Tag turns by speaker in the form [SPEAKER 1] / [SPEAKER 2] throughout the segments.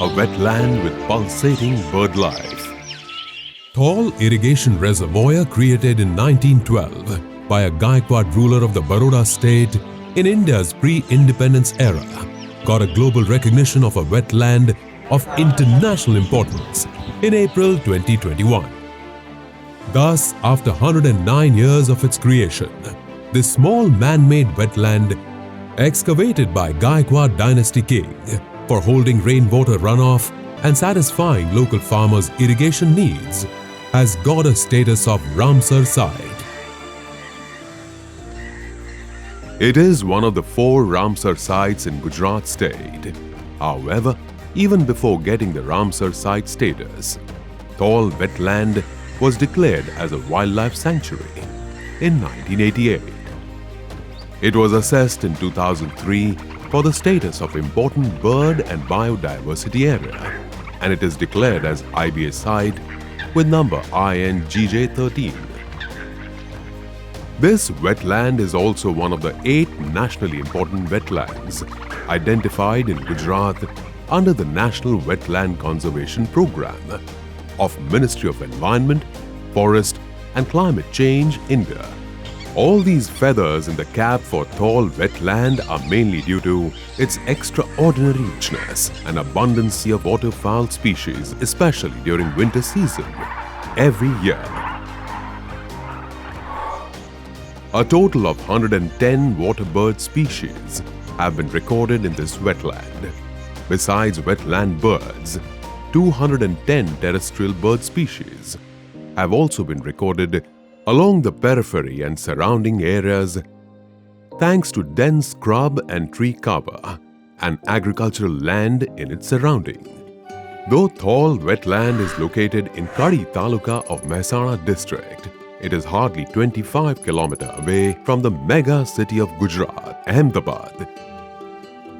[SPEAKER 1] a wetland with pulsating bird life.
[SPEAKER 2] Thol irrigation reservoir created in 1912 by a Gaikwad ruler of the Baroda state in India's pre-independence era got a global recognition of a wetland of international importance in April 2021. Thus, after 109 years of its creation, this small man-made wetland, excavated by Gaikwad dynasty king for holding rainwater runoff and satisfying local farmers' irrigation needs, has got a status of Ramsar site.
[SPEAKER 1] It is one of the 4 Ramsar sites in Gujarat state. However, even before getting the Ramsar site status, Thol wetland was declared as a wildlife sanctuary in 1988. It was assessed in 2003 for the status of important bird and biodiversity area, and it is declared as ibis site with number INGJ13. This wetland is also one of the 8 nationally important wetlands identified in Gujarat under the National Wetland Conservation Program of Ministry of Environment, Forest and Climate Change, India. All these feathers in the cap for Thol wetland are mainly due to its extraordinary richness and abundance of waterfowl species, especially during winter season, every year. A total of 110 waterbird species have been recorded in this wetland. Besides wetland birds, 210 terrestrial bird species have also been recorded along the periphery and surrounding areas thanks to dense scrub and tree cover and agricultural land in its surrounding. Though Thol wetland is located in Kadi Taluka of Mehsana district, it is hardly 25 km away from the mega city of Gujarat, Ahmedabad.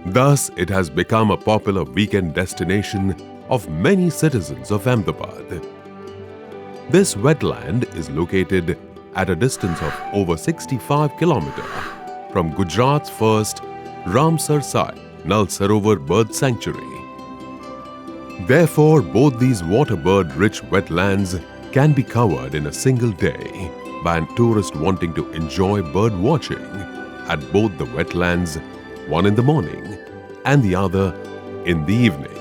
[SPEAKER 1] Thus, it has become a popular weekend destination of many citizens of Ahmedabad. This wetland is located at a distance of over 65 km from Gujarat's first Ramsar site, Nal Sarovar Bird Sanctuary. Therefore, both these waterbird-rich wetlands can be covered in a single day by a tourist wanting to enjoy bird watching at both the wetlands, one in the morning and the other in the evening.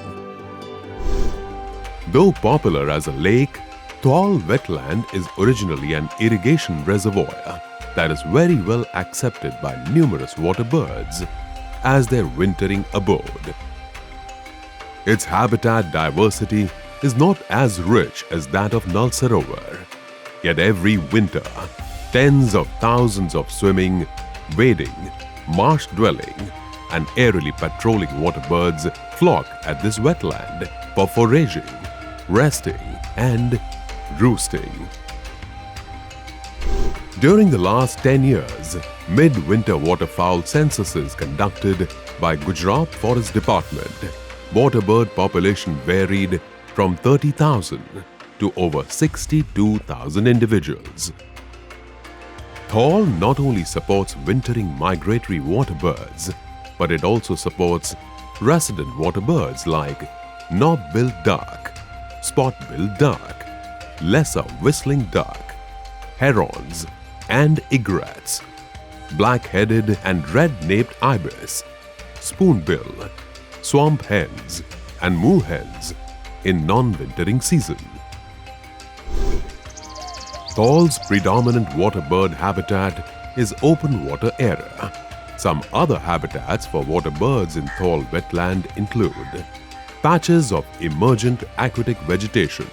[SPEAKER 1] Though popular as a lake, Thol wetland is originally an irrigation reservoir that is very well accepted by numerous waterbirds as their wintering abode. Its habitat diversity is not as rich as that of Nal Sarovar, yet every winter, tens of thousands of swimming, wading, marsh-dwelling and aerially patrolling waterbirds flock at this wetland for foraging, resting and roosting. During the last 10 years, mid-winter waterfowl censuses conducted by Gujarat Forest Department, waterbird population varied from 30,000 to over 62,000 individuals. Thol not only supports wintering migratory waterbirds, but it also supports resident waterbirds like knob-billed duck, spot-billed duck, lesser whistling duck, herons and egrets, black-headed and red-naped ibis, spoonbill, swamp hens and moorhens in non-wintering season. Thol's predominant waterbird habitat is open water area. Some other habitats for waterbirds in Thol wetland include patches of emergent aquatic vegetation,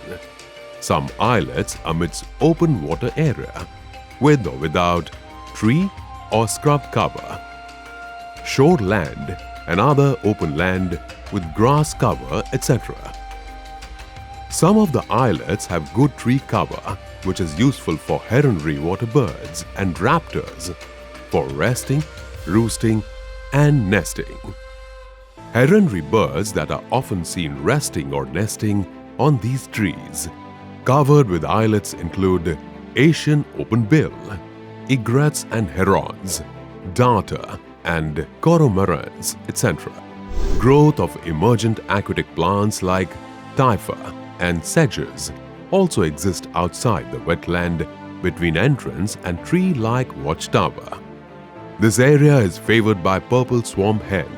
[SPEAKER 1] some islets amidst open water area, with or without tree or scrub cover, shore land and other open land with grass cover, etc. Some of the islets have good tree cover, which is useful for heronry waterbirds and raptors for resting, roosting and nesting. Heronry birds that are often seen resting or nesting on these trees covered with islets include Asian open-bill, egrets and herons, darter and cormorants, etc. Growth of emergent aquatic plants like typha and sedges also exist outside the wetland between entrance and tree-like watchtower. This area is favored by purple swamp hen,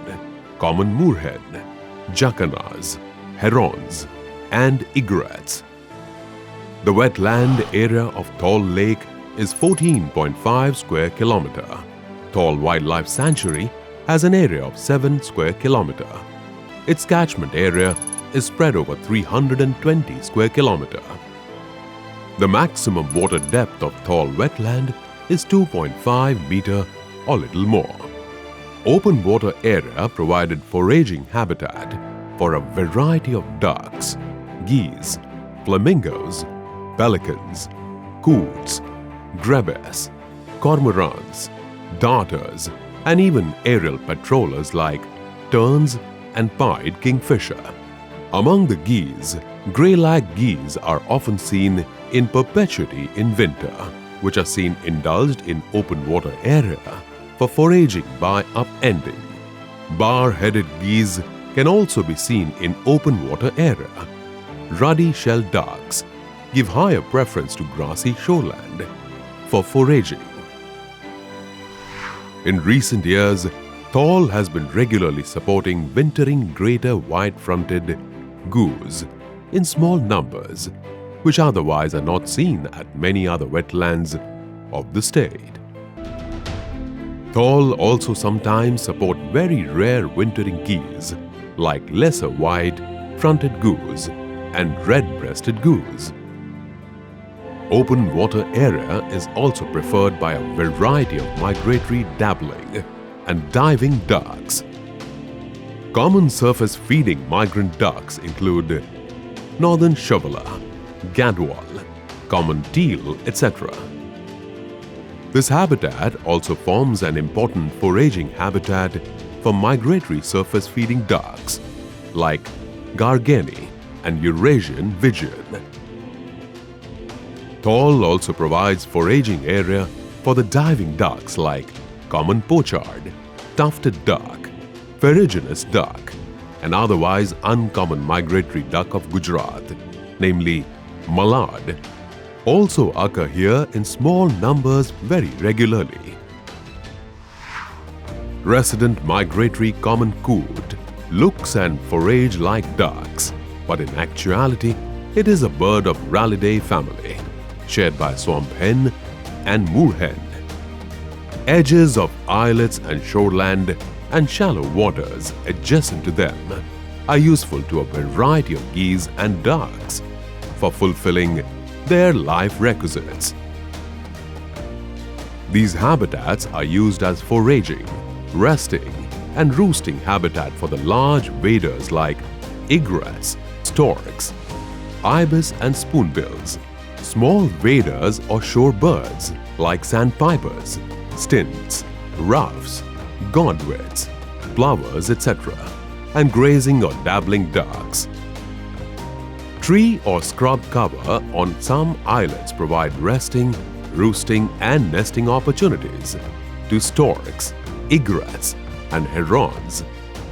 [SPEAKER 1] common moorhen, jacanas, herons, and egrets. The wetland area of Thol Lake is 14.5 square kilometer. Thol Wildlife Sanctuary has an area of 7 square kilometer. Its catchment area is spread over 320 square kilometer. The maximum water depth of Thol wetland is 2.5 meter or little more. Open water area provided foraging habitat for a variety of ducks, geese, flamingos, pelicans, coots, grebes, cormorants, darters, and even aerial patrollers like terns and pied kingfisher. Among the geese, grey-lag geese are often seen in perpetuity in winter, which are seen indulged in open water area for foraging by upending. Bar-headed geese can also be seen in open water area. Ruddy-shelled ducks give higher preference to grassy shoreland for foraging. In recent years, Thol has been regularly supporting wintering greater white-fronted goose in small numbers, which otherwise are not seen at many other wetlands of the state. Thol also sometimes support very rare wintering geese like lesser white-fronted goose and red-breasted goose. Open water area is also preferred by a variety of migratory dabbling and diving ducks. Common surface-feeding migrant ducks include northern shoveler, gadwall, common teal, etc. This habitat also forms an important foraging habitat for migratory surface-feeding ducks like gargani and Eurasian widgeon. Thol also provides foraging area for the diving ducks like common pochard, tufted duck, ferruginous duck, and otherwise uncommon migratory duck of Gujarat, namely mallard, also occur here in small numbers very regularly. Resident migratory common coot looks and forage like ducks, but in actuality it is a bird of Rallidae family, shared by swamp hen and moorhen. Edges of islets and shoreland and shallow waters adjacent to them are useful to a variety of geese and ducks for fulfilling their life requisites. These habitats are used as foraging, resting, and roosting habitat for the large waders like egrets, storks, ibis and spoonbills, small waders or shore birds like sandpipers, stints, ruffs, godwits, plovers, etc., and grazing or dabbling ducks. Tree or scrub cover on some islets provide resting, roosting, and nesting opportunities to storks, egrets, and herons,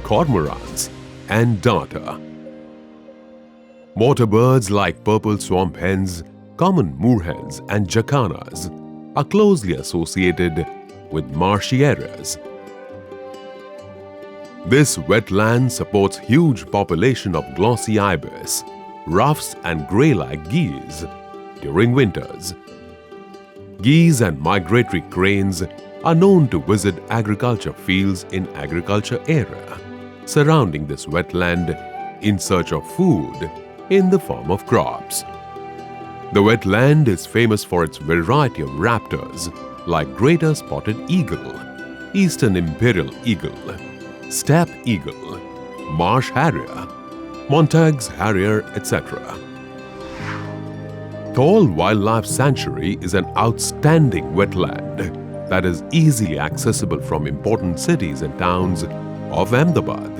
[SPEAKER 1] cormorants, and darter. Waterbirds like purple swamp hens, common moorhens, and jacanas are closely associated with marshy areas. This wetland supports huge population of glossy ibis, ruffs, and grey-lag geese during winters. Geese and migratory cranes are known to visit agriculture fields in agriculture area surrounding this wetland in search of food in the form of crops. The wetland is famous for its variety of raptors like greater spotted eagle, eastern imperial eagle, steppe eagle, marsh harrier, Montague's harrier, etc. Thol Wildlife Sanctuary is an outstanding wetland that is easily accessible from important cities and towns of Ahmedabad,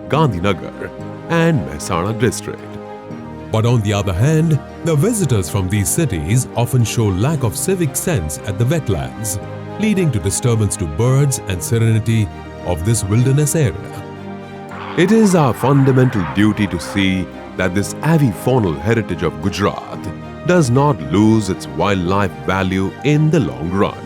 [SPEAKER 1] Gandhinagar, and Mehsana district.
[SPEAKER 2] But on the other hand, the visitors from these cities often show lack of civic sense at the wetlands, leading to disturbance to birds and serenity of this wilderness area.
[SPEAKER 1] It is our fundamental duty to see that this avifaunal heritage of Gujarat does not lose its wildlife value in the long run.